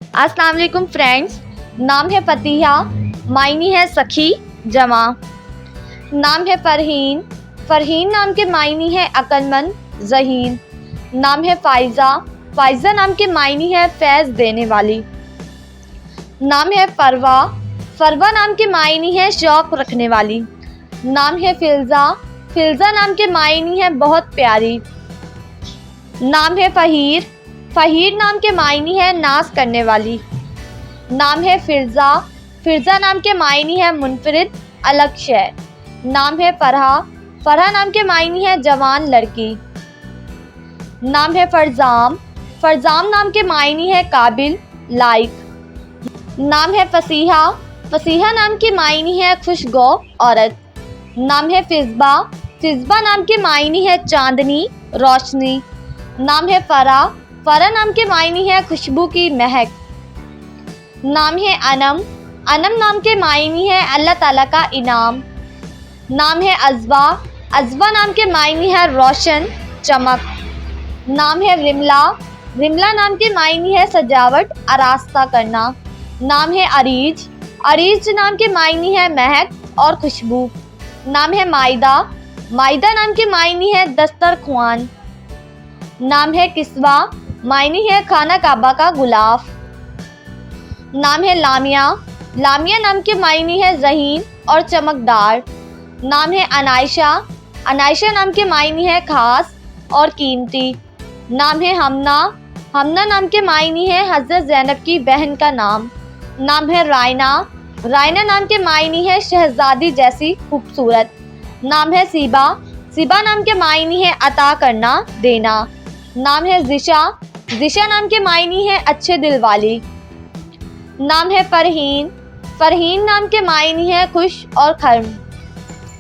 अस्सलाम वालेकुम फ्रेंड्स। नाम है फतीहा, मायनी है सखी जमा। नाम है फ़रहीन, फ़रहीन नाम के मायनी है अक्लमंद ज़हीन। नाम है फ़ाइज़ा, फ़ाइज़ा नाम के मायनी है फैज़ देने वाली। नाम है फ़रवा, फ़रवा नाम के मायनी है शौक़ रखने वाली। नाम है फ़िलज़ा, फ़िलज़ा नाम के मायनी है बहुत प्यारी। नाम है फ़हीर, फ़हीर नाम के मायनी है नाज करने वाली। नाम है फ़िरज़ा, फ़िरज़ा नाम के मायनी है मुनफरिद अलग शय। नाम है फ़रहा, फ़रहा नाम के मायनी है जवान लड़की। नाम है फ़रज़ाम, फ़रज़ाम नाम के मायनी है काबिल लायक। नाम है फ़सीहा, फ़सीहा नाम के मायनी है खुशगो औरत। नाम है फ़िज़बा, फ़िज़बा नाम के मायनी है चांदनी रोशनी। नाम है फ़रा, फ़रा नाम के मायनी है खुशबू की महक। नाम है अनम, अनम नाम के मायनी है अल्लाह ताला का इनाम। नाम है अज़बा, अज़बा नाम के मायनी है रोशन चमक। नाम है रिमला, रिमला नाम के मायनी है सजावट आरास्ता करना। नाम है अरीज, अरीज नाम के मायनी है महक और खुशबू। नाम है मायदा, मायदा नाम के मायनी है दस्तरख्वान। नाम है किस्वा, मायनी है खाना काबा का गुलाफ। नाम है लामिया, लामिया नाम के मायनी है ज़हीन और चमकदार। नाम है अनायशा, अनायशा नाम के मायनी है खास और कीमती। नाम है हमना, हमना नाम के मायनी है हज़रत ज़ैनब की बहन का नाम। नाम है रायना, रायना नाम के मायनी है शहज़ादी जैसी खूबसूरत। नाम है सीबा, सीबा नाम के मायनी है अता करना देना। नाम है ज़िशा, ज़िशा नाम के मायनी है अच्छे दिल वाली। नाम है फ़रहीन, फ़रहीन नाम के मायनी है खुश और खर्म।